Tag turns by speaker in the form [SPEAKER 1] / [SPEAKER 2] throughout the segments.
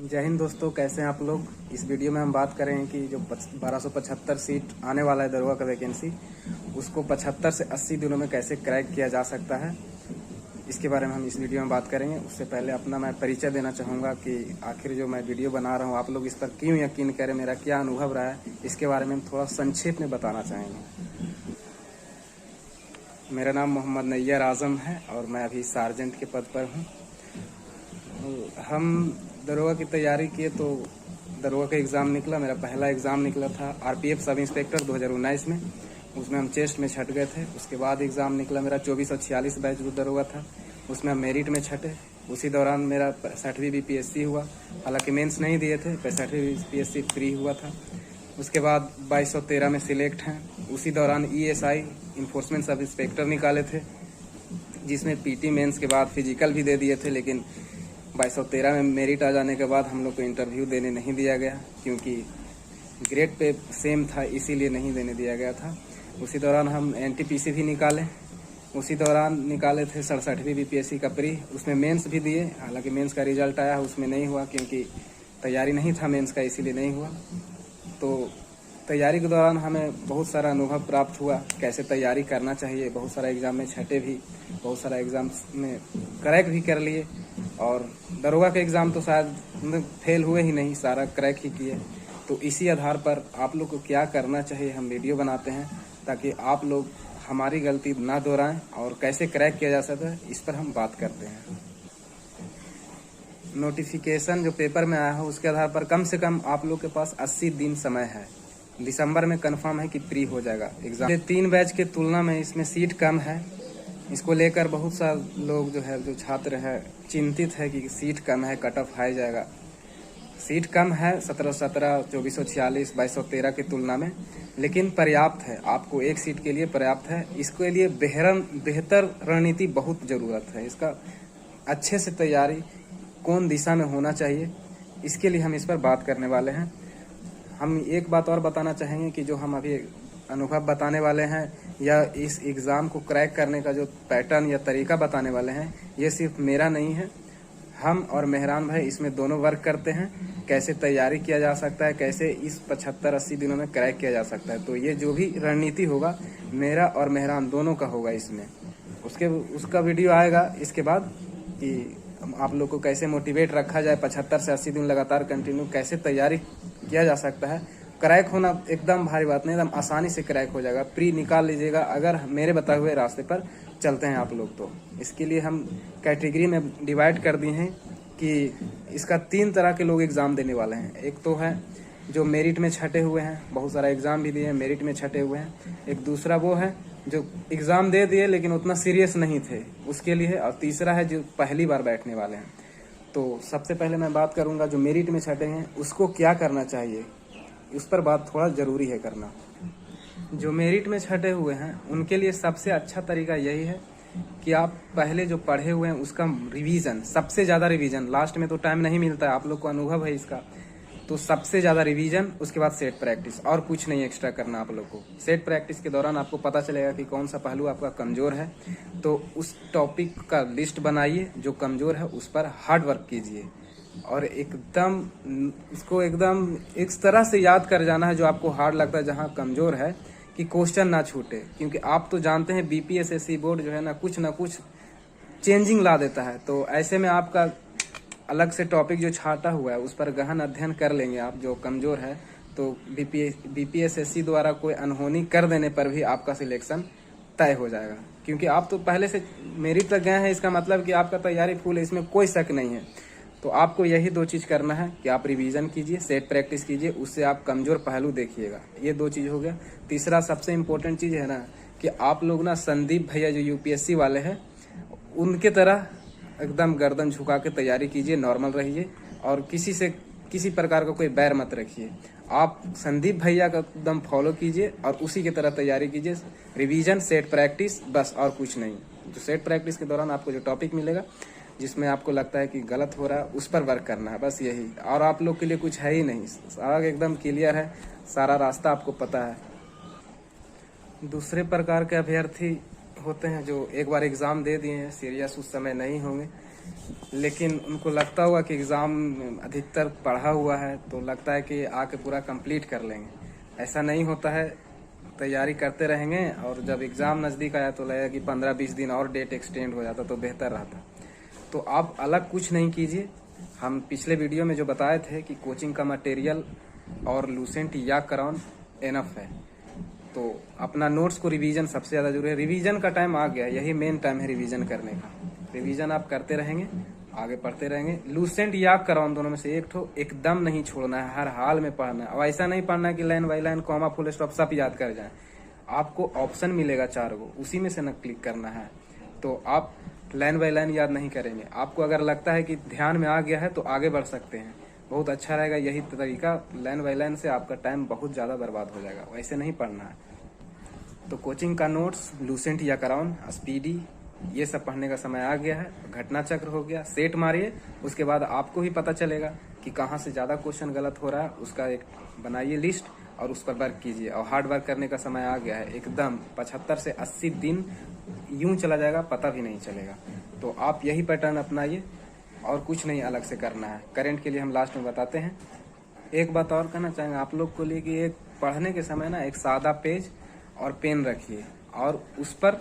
[SPEAKER 1] जय हिंद दोस्तों, कैसे हैं आप लोग। इस वीडियो में हम बात करेंगे कि जो 1275 सीट आने वाला है दरोगा का वैकेंसी, उसको 75 से 80 दिनों में कैसे क्रैक किया जा सकता है, इसके बारे में हम इस वीडियो में बात करेंगे। उससे पहले अपना मैं परिचय देना चाहूँगा कि आखिर जो मैं वीडियो बना रहा हूँ आप लोग इस पर क्यों यकीन करें, मेरा क्या अनुभव रहा है, इसके बारे में हम थोड़ा संक्षेप में बताना चाहेंगे। मेरा नाम मोहम्मद नैयर आज़म है और मैं अभी सार्जेंट के पद पर हूँ। हम दरोगा की तैयारी किए तो दरोगा का एग्ज़ाम निकला, मेरा पहला एग्ज़ाम निकला था आरपीएफ सब इंस्पेक्टर 2019 में। उसमें हम चेस्ट में छट गए थे। उसके बाद एग्ज़ाम निकला मेरा 2446 बैच जो दरोगा था, उसमें हम मेरिट में छटे। उसी दौरान मेरा 65वीं बीपीएससी हुआ, हालांकि मेंस नहीं दिए थे, 65वीं बीपीएससी फ्री हुआ था। उसके बाद 2213 में सिलेक्ट हैं। उसी दौरान ईएसआई इन्फोर्समेंट सब इंस्पेक्टर निकाले थे, जिसमें पीटी मेंस के बाद फिजिकल भी दे दिए थे, लेकिन 2213 में मेरिट आ जाने के बाद हम लोग को इंटरव्यू देने नहीं दिया गया, क्योंकि ग्रेड पे सेम था, इसीलिए नहीं देने दिया गया था। उसी दौरान हम एनटीपीसी भी निकाले। उसी दौरान निकाले थे 67वीं बीपीएससी का प्री, उसमें मेंस भी दिए, हालांकि मेंस का रिजल्ट आया, उसमें नहीं हुआ क्योंकि तैयारी नहीं था मेंस का, इसीलिए नहीं हुआ। तो तैयारी के दौरान हमें बहुत सारा अनुभव प्राप्त हुआ, कैसे तैयारी करना चाहिए। बहुत सारा एग्ज़ाम में छटे भी, बहुत सारा एग्ज़ाम में क्रैक भी कर लिए, और दरोगा के एग्ज़ाम तो शायद फेल हुए ही नहीं, सारा क्रैक ही किए। तो इसी आधार पर आप लोग को क्या करना चाहिए हम वीडियो बनाते हैं, ताकि आप लोग हमारी गलती ना दोहराएं और कैसे क्रैक किया जा सकता है इस पर हम बात करते हैं। नोटिफिकेशन जो पेपर में आया है उसके आधार पर कम से कम आप लोग के पास 80 दिन समय है। दिसंबर में कंफर्म है कि प्री हो जाएगा एग्ज़ाम। 3 बैच के तुलना में इसमें सीट कम है, इसको लेकर बहुत सारे लोग जो छात्र है चिंतित है कि सीट कम है, कट ऑफ हाई जाएगा। सीट कम है 1717, 2446, 2213 की तुलना में, लेकिन पर्याप्त है। आपको एक सीट के लिए पर्याप्त है। इसके लिए बेहतर रणनीति बहुत ज़रूरत है। इसका अच्छे से तैयारी कौन दिशा में होना चाहिए, इसके लिए हम इस पर बात करने वाले हैं। हम एक बात और बताना चाहेंगे कि जो हम अभी अनुभव बताने वाले हैं या इस एग्ज़ाम को क्रैक करने का जो पैटर्न या तरीका बताने वाले हैं, ये सिर्फ मेरा नहीं है। हम और मेहरान भाई इसमें दोनों वर्क करते हैं। कैसे तैयारी किया जा सकता है, कैसे इस 75-80 दिनों में क्रैक किया जा सकता है, तो ये जो भी रणनीति होगा मेरा और मेहरान दोनों का होगा। इसमें उसका वीडियो आएगा इसके बाद कि आप लोग को कैसे मोटिवेट रखा जाए, 75 से 80 दिन लगातार कंटिन्यू कैसे तैयारी किया जा सकता है। क्रैक होना एकदम भारी बात नहीं, एकदम आसानी से क्रैक हो जाएगा। प्री निकाल लीजिएगा अगर मेरे बताए हुए रास्ते पर चलते हैं आप लोग तो। इसके लिए हम कैटेगरी में डिवाइड कर दिए हैं कि इसका 3 तरह के लोग एग्ज़ाम देने वाले हैं। एक तो है जो मेरिट में छटे हुए हैं, बहुत सारा एग्ज़ाम भी दिए हैं, मेरिट में छटे हुए हैं। एक दूसरा वो है जो एग्ज़ाम दे दिए लेकिन उतना सीरियस नहीं थे, उसके लिए। और तीसरा है जो पहली बार बैठने वाले हैं। तो सबसे पहले मैं बात करूंगा जो मेरिट में छटे हैं उसको क्या करना चाहिए, उस पर बात थोड़ा ज़रूरी है करना। जो मेरिट में छटे हुए हैं उनके लिए सबसे अच्छा तरीका यही है कि आप पहले जो पढ़े हुए हैं उसका रिवीजन, सबसे ज़्यादा रिवीजन। लास्ट में तो टाइम नहीं मिलता है, आप लोग को अनुभव है इसका, तो सबसे ज़्यादा रिवीजन, उसके बाद सेट प्रैक्टिस, और कुछ नहीं एक्स्ट्रा करना आप लोग को। सेट प्रैक्टिस के दौरान आपको पता चलेगा कि कौन सा पहलू आपका कमज़ोर है, तो उस टॉपिक का लिस्ट बनाइए जो कमज़ोर है, उस पर हार्ड वर्क कीजिए और एकदम इसको एकदम इस तरह से याद कर जाना है जो आपको हार्ड लगता है, जहाँ कमज़ोर है, कि क्वेश्चन ना छूटे। क्योंकि आप तो जानते हैं बीपीएससी बोर्ड जो है ना कुछ चेंजिंग ला देता है। तो ऐसे में आपका अलग से टॉपिक जो छाटा हुआ है उस पर गहन अध्ययन कर लेंगे आप, जो कमज़ोर है। तो बीपीएससी द्वारा कोई अनहोनी कर देने पर भी आपका सिलेक्शन तय हो जाएगा, क्योंकि आप तो पहले से मेरिट तक गए हैं। इसका मतलब कि आपका तैयारी फुल है, इसमें कोई शक नहीं है। तो आपको यही 2 चीज़ करना है कि आप रिवीजन कीजिए, सेट प्रैक्टिस कीजिए, उससे आप कमज़ोर पहलू देखिएगा। ये 2 चीज़ हो गया। तीसरा सबसे इम्पोर्टेंट चीज़ है ना कि आप लोग ना संदीप भैया जो यूपीएससी वाले हैं उनके तरह एकदम गर्दन झुका के तैयारी कीजिए, नॉर्मल रहिए और किसी प्रकार का कोई बैर मत रखिए। आप संदीप भैया का एकदम फॉलो कीजिए और उसी की तरह तैयारी कीजिए। रिवीजन, सेट प्रैक्टिस, बस और कुछ नहीं। जो सेट प्रैक्टिस के दौरान आपको जो टॉपिक मिलेगा जिसमें आपको लगता है कि गलत हो रहा है उस पर वर्क करना है, बस यही। और आप लोग के लिए कुछ है ही नहीं, सारा एकदम क्लियर है, सारा रास्ता आपको पता है। दूसरे प्रकार के अभ्यर्थी होते हैं जो एक बार एग्ज़ाम दे दिए हैं, सीरियस उस समय नहीं होंगे, लेकिन उनको लगता होगा कि एग्ज़ाम अधिकतर पढ़ा हुआ है तो लगता है कि आके पूरा कंप्लीट कर लेंगे। ऐसा नहीं होता है, तैयारी करते रहेंगे और जब एग्ज़ाम नज़दीक आया तो लगेगा कि 15-20 दिन और डेट एक्सटेंड हो जाता तो बेहतर रहता। तो आप अलग कुछ नहीं कीजिए। हम पिछले वीडियो में जो बताए थे कि कोचिंग का मटेरियल और लूसेंट या कराउन एनफ है, तो अपना नोट्स को रिवीजन सबसे ज़्यादा जरूरी है। रिवीजन का टाइम आ गया, यही मेन टाइम है रिवीजन करने का। रिवीजन आप करते रहेंगे, आगे पढ़ते रहेंगे। लूसेंट या कराउन दोनों में से एक ठो एकदम नहीं छोड़ना है, हर हाल में पढ़ना है। और ऐसा नहीं पढ़ना है कि line by line comma full stop सब याद कर जाए। आपको ऑप्शन मिलेगा 4 गो, उसी में से न क्लिक करना है। तो आप लाइन बाई लाइन याद नहीं करेंगे। आपको अगर लगता है कि ध्यान में आ गया है तो आगे बढ़ सकते हैं, बहुत अच्छा रहेगा यही तरीका। लाइन बाई लाइन से आपका टाइम बहुत ज़्यादा बर्बाद हो जाएगा, वैसे नहीं पढ़ना है। तो कोचिंग का नोट्स, लूसेंट या कराउन, स्पीडी, ये सब पढ़ने का समय आ गया है। घटना चक्र हो गया, सेट मारिए। उसके बाद आपको ही पता चलेगा कि कहाँ से ज़्यादा क्वेश्चन गलत हो रहा है। उसका एक बनाइए लिस्ट और उस पर वर्क कीजिए। और हार्ड वर्क करने का समय आ गया है एकदम। 75 से 80 दिन यूं चला जाएगा, पता भी नहीं चलेगा। तो आप यही पैटर्न अपनाइए और कुछ नहीं अलग से करना है। करेंट के लिए हम लास्ट में बताते हैं। एक बात और कहना चाहेंगे आप लोग को लिए कि एक पढ़ने के समय ना एक सादा पेज और पेन रखिए, और उस पर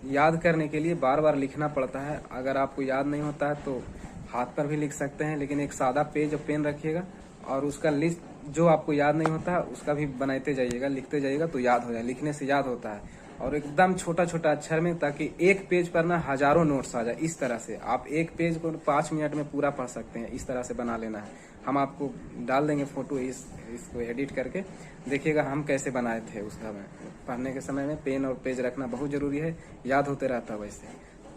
[SPEAKER 1] याद करने के लिए बार बार लिखना पड़ता है। अगर आपको याद नहीं होता है तो हाथ पर भी लिख सकते हैं, लेकिन एक सादा पेज और पेन रखिएगा और उसका लिस्ट जो आपको याद नहीं होता है उसका भी बनाते जाइएगा, लिखते जाइएगा तो याद हो जाए। लिखने से याद होता है। और एकदम छोटा छोटा अक्षर में, ताकि एक पेज पर ना हजारों नोट्स आ जाए। इस तरह से आप एक पेज को 5 मिनट में पूरा पढ़ सकते हैं। इस तरह से बना लेना है। हम आपको डाल देंगे फोटो, इसको एडिट करके देखिएगा हम कैसे बनाए थे। उस समय पढ़ने के समय में पेन और पेज रखना बहुत जरूरी है, याद होते रहता है। वैसे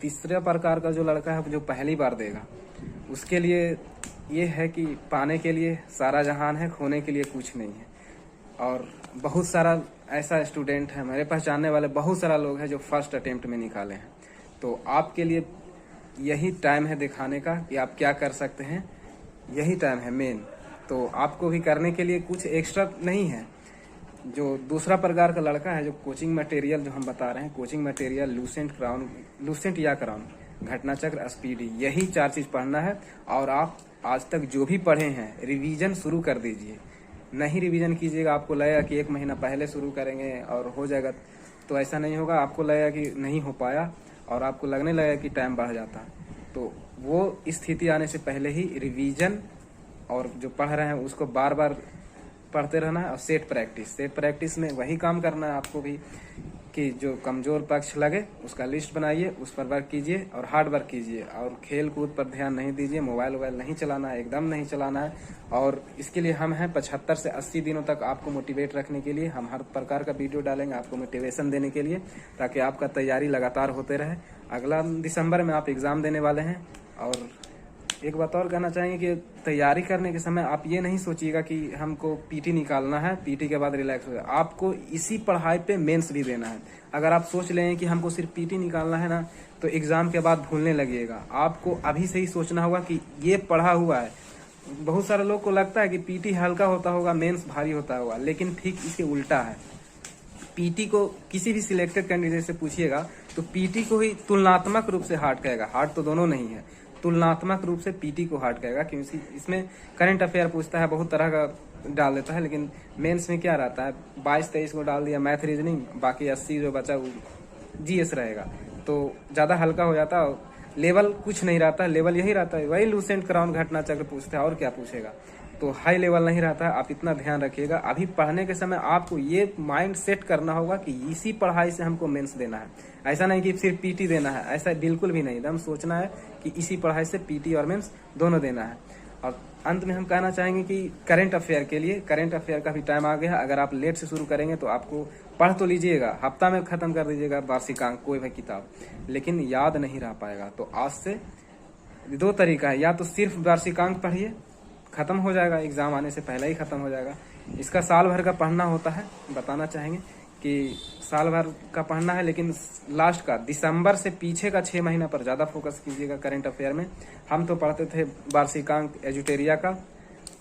[SPEAKER 1] तीसरे प्रकार का जो लड़का है जो पहली बार देगा, उसके लिए ये है कि पाने के लिए सारा जहान है, खोने के लिए कुछ नहीं है। और बहुत सारा ऐसा स्टूडेंट है, मेरे पास जानने वाले बहुत सारा लोग हैं जो फर्स्ट अटेम्प्ट में निकाले हैं। तो आपके लिए यही टाइम है दिखाने का कि आप क्या कर सकते हैं। यही टाइम है मेन। तो आपको भी करने के लिए कुछ एक्स्ट्रा नहीं है। जो दूसरा प्रकार का लड़का है, जो कोचिंग मटेरियल जो हम बता रहे हैं, कोचिंग मटेरियल, लूसेंट या कराउन, घटना चक्र, स्पीडी, यही 4 चीज पढ़ना है। और आप आज तक जो भी पढ़े हैं रिवीजन शुरू कर दीजिए। नहीं रिवीजन कीजिएगा, आपको लगेगा कि 1 महीना पहले शुरू करेंगे और हो जाएगा, तो ऐसा नहीं होगा। आपको लगेगा कि नहीं हो पाया और आपको लगने लगेगा कि टाइम बढ़ जाता है। तो वो स्थिति आने से पहले ही रिवीजन और जो पढ़ रहे हैं उसको बार बार पढ़ते रहना है। और सेट प्रैक्टिस में वही काम करना है आपको भी, कि जो कमजोर पक्ष लगे उसका लिस्ट बनाइए, उस पर वर्क कीजिए और हार्ड वर्क कीजिए। और खेल कूद पर ध्यान नहीं दीजिए, मोबाइल नहीं चलाना है, एकदम नहीं चलाना है। और इसके लिए हम हैं 75 से 80 दिनों तक आपको मोटिवेट रखने के लिए। हम हर प्रकार का वीडियो डालेंगे आपको मोटिवेशन देने के लिए, ताकि आपका तैयारी लगातार होते रहे। अगला दिसंबर में आप एग्जाम देने वाले हैं। और एक बात और कहना चाहेंगे कि तैयारी करने के समय आप ये नहीं सोचिएगा कि हमको पीटी निकालना है, पीटी के बाद रिलैक्स हो जाए। आपको इसी पढ़ाई पे मेंस भी देना है। अगर आप सोच लें कि हमको सिर्फ पीटी निकालना है ना, तो एग्जाम के बाद भूलने लगिएगा। आपको अभी से ही सोचना होगा कि ये पढ़ा हुआ है। बहुत सारे लोग को लगता है कि पीटी हल्का होता होगा, मेंस भारी होता होगा, लेकिन ठीक इसके उल्टा है। पीटी को किसी भी सिलेक्टेड कैंडिडेट से पूछिएगा तो पीटी को ही तुलनात्मक रूप से हार्ड कहेगा। हार्ड तो दोनों नहीं है, तुलनात्मक रूप से पीटी को हार्ड कहेगा, क्योंकि इसमें करंट अफेयर पूछता है, बहुत तरह का डाल देता है। लेकिन मेंस में क्या रहता है, 22-23 को डाल दिया मैथ रीजनिंग, बाकी 80 जो बचा वो जीएस रहेगा, तो ज्यादा हल्का हो जाता है। लेवल कुछ नहीं रहता, लेवल यही रहता है, वही लूसेंट कराउन घटना चक्र पूछता है, और क्या पूछेगा। तो हाई लेवल नहीं रहता है। आप इतना ध्यान रखिएगा। अभी पढ़ने के समय आपको ये माइंड सेट करना होगा कि इसी पढ़ाई से हमको मेंस देना है। ऐसा नहीं कि सिर्फ पीटी देना है, ऐसा बिल्कुल भी नहीं। एकदम सोचना है कि इसी पढ़ाई से पीटी और मेंस दोनों देना है। और अंत में हम कहना चाहेंगे कि करंट अफेयर के लिए, करंट अफेयर का भी टाइम आ गया है। अगर आप लेट से शुरू करेंगे तो आपको पढ़ तो लीजिएगा, हफ्ता में खत्म कर दीजिएगा वार्षिकांक कोई भी किताब, लेकिन याद नहीं रह पाएगा। तो आज से 2 तरीका है, या तो सिर्फ वार्षिकांक पढ़िए, खत्म हो जाएगा, एग्जाम आने से पहले ही खत्म हो जाएगा। इसका साल भर का पढ़ना होता है। बताना चाहेंगे कि साल भर का पढ़ना है, लेकिन लास्ट का दिसंबर से पीछे का 6 महीना पर ज्यादा फोकस कीजिएगा करंट अफेयर में। हम तो पढ़ते थे वार्षिकांक एजुटेरिया का,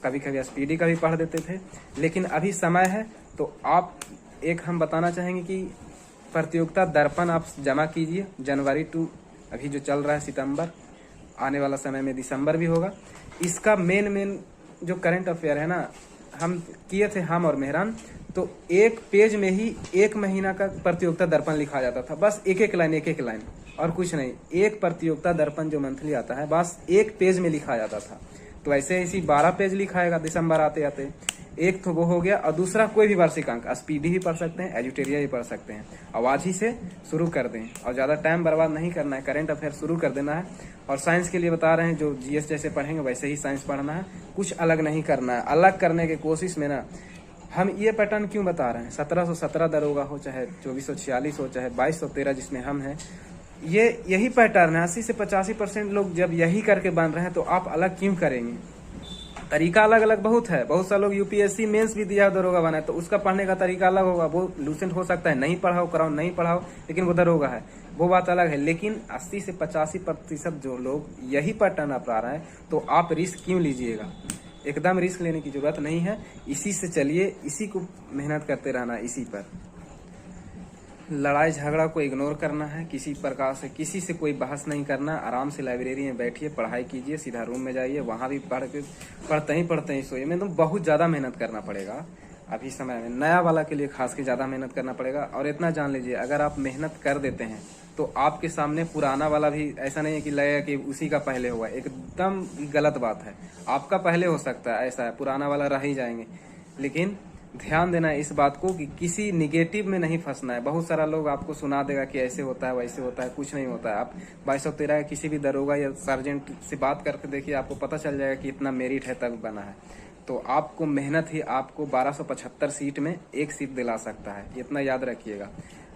[SPEAKER 1] कभी कभी स्पीडी का भी पढ़ देते थे, लेकिन अभी समय है तो आप एक हम बताना चाहेंगे कि प्रतियोगिता दर्पण आप जमा कीजिए जनवरी टू अभी जो चल रहा है सितंबर, आने वाला समय में दिसंबर भी होगा। इसका मेन जो करंट अफेयर है ना, हम किए थे हम और मेहरान, तो एक पेज में ही 1 महीना का प्रतियोगिता दर्पण लिखा जाता था, बस एक एक लाइन और कुछ नहीं। एक प्रतियोगिता दर्पण जो मंथली आता है बस एक पेज में लिखा जाता था। तो ऐसे ऐसी 12 पेज लिखाएगा दिसंबर आते आते। एक तो वो हो गया, और दूसरा कोई भी वार्षिक अंक, स्पीडी भी पढ़ सकते हैं, एजुटेरिया भी पढ़ सकते हैं। आवाज ही से शुरू कर दें और ज़्यादा टाइम बर्बाद नहीं करना है, करंट अफेयर शुरू कर देना है। और साइंस के लिए बता रहे हैं, जो जीएस जैसे पढ़ेंगे वैसे ही साइंस पढ़ना है, कुछ अलग नहीं करना है। अलग करने की कोशिश में ना, हम ये पैटर्न क्यों बता रहे हैं, 1717 दरोगा हो, चाहे 2446 हो, चाहे 2213 जिसमें हम हैं, यही पैटर्न है। 80 से 85% लोग जब यही करके बन रहे हैं तो आप अलग क्यों करेंगे? तरीका अलग अलग बहुत है। बहुत सारे लोग यूपीएससी मेंस भी दिया दरोगा बना है, तो उसका पढ़ने का तरीका अलग होगा। वो लूसेंट हो सकता है, नहीं पढ़ाओ कराओ नहीं पढ़ाओ, लेकिन वो दरोगा है, वो बात अलग है। लेकिन 80 से 85% जो लोग यही पैटर्न अपना रहे हैं, तो आप रिस्क क्यों लीजिएगा? एकदम रिस्क लेने की जरूरत नहीं है। इसी से चलिए, इसी को मेहनत करते रहना, इसी पर। लड़ाई झगड़ा को इग्नोर करना है, किसी प्रकार से किसी से कोई बहस नहीं करना। आराम से लाइब्रेरी में बैठिए, पढ़ाई कीजिए, सीधा रूम में जाइए, वहां भी पढ़ते ही सोइए। में तो बहुत ज़्यादा मेहनत करना पड़ेगा अभी समय में, नया वाला के लिए खास के ज़्यादा मेहनत करना पड़ेगा। और इतना जान लीजिए, अगर आप मेहनत कर देते हैं तो आपके सामने पुराना वाला भी ऐसा नहीं है कि लगेगा कि उसी का पहले हुआ, एकदम गलत बात है। आपका पहले हो सकता है, ऐसा है, पुराना वाला रह ही जाएंगे। लेकिन ध्यान देना है इस बात को कि किसी निगेटिव में नहीं फंसना है। बहुत सारा लोग आपको सुना देगा कि ऐसे होता है वैसे होता है, कुछ नहीं होता है। आप 2213 किसी भी दरोगा या सार्जेंट से बात करके देखिए, आपको पता चल जाएगा कि इतना मेरिट है तब बना है। तो आपको मेहनत ही आपको 1275 सीट में एक सीट दिला सकता है, इतना याद रखिएगा।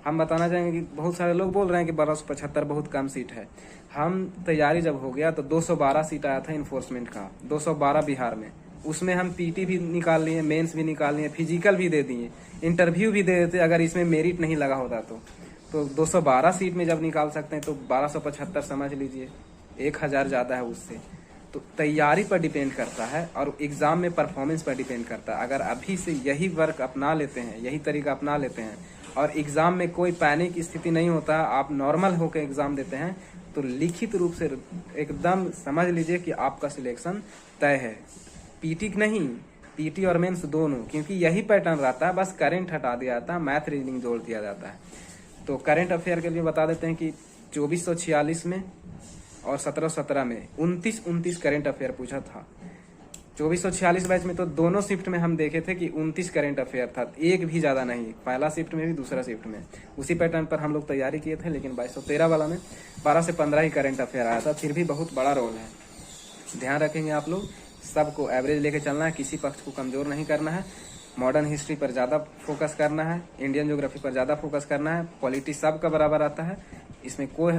[SPEAKER 1] हम बताना चाहेंगे कि बहुत सारे लोग बोल रहे हैं कि 1275 बहुत कम सीट है। हम तैयारी जब हो गया तो 212 सीट आया था इन्फोर्समेंट का, 212 बिहार में। उसमें हम पीटी भी निकाल लिए, मेंस भी निकाल लिए, फिजिकल भी दे दिए, इंटरव्यू भी दे देते अगर इसमें मेरिट नहीं लगा होता तो 212 सीट में जब निकाल सकते हैं तो 1275 समझ लीजिए, 1000 ज़्यादा है उससे। तो तैयारी पर डिपेंड करता है और एग्ज़ाम में परफॉर्मेंस पर डिपेंड करता है। अगर अभी से यही वर्क अपना लेते हैं, यही तरीका अपना लेते हैं और एग्ज़ाम में कोई पैनिक की स्थिति नहीं होता, आप नॉर्मल होकर एग्ज़ाम देते हैं, तो लिखित रूप से एकदम समझ लीजिए कि आपका सिलेक्शन तय है। पीटी नहीं, पीटी और मेंस दोनों, क्योंकि यही पैटर्न रहता है, बस करंट हटा दिया जाता है, मैथ रीजनिंग जोड़ दिया जाता है। तो करंट अफेयर के लिए बता देते हैं कि 2446 में और 1717 में 29 करंट अफेयर पूछा था। 2446 बैच में तो दोनों शिफ्ट में हम देखे थे कि 29 करंट अफेयर था, एक भी ज़्यादा नहीं, पहला शिफ्ट में भी दूसरा शिफ्ट में। उसी पैटर्न पर हम लोग तैयारी किए थे, लेकिन 2213 वाला में 12 से 15 ही करंट अफेयर आया था, फिर भी बहुत बड़ा रोल है। ध्यान रखेंगे आप लोग, सबको एवरेज लेके चलना है, किसी पक्ष को कमजोर नहीं करना है। मॉडर्न हिस्ट्री पर ज़्यादा फोकस करना है, इंडियन ज्योग्राफी पर ज़्यादा फोकस करना है। पॉलिटी सब का बराबर आता है, इसमें कोई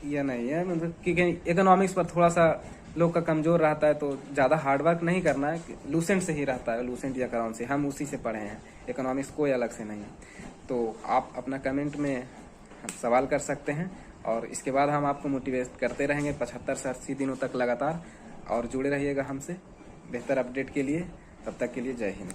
[SPEAKER 1] ये नहीं है, मतलब क्योंकि इकोनॉमिक्स पर थोड़ा सा लोग का कमजोर रहता है, तो ज़्यादा हार्डवर्क नहीं करना है। लूसेंट से ही रहता है, लूसेंट या क्राउन से, हम उसी से पढ़े हैं, इकोनॉमिक्स कोई अलग से नहीं है। तो आप अपना कमेंट में सवाल कर सकते हैं और इसके बाद हम आपको मोटिवेट करते रहेंगे 75 से 80 दिनों तक लगातार। और जुड़े रहिएगा हमसे बेहतर अपडेट के लिए। तब तक के लिए जय हिंद।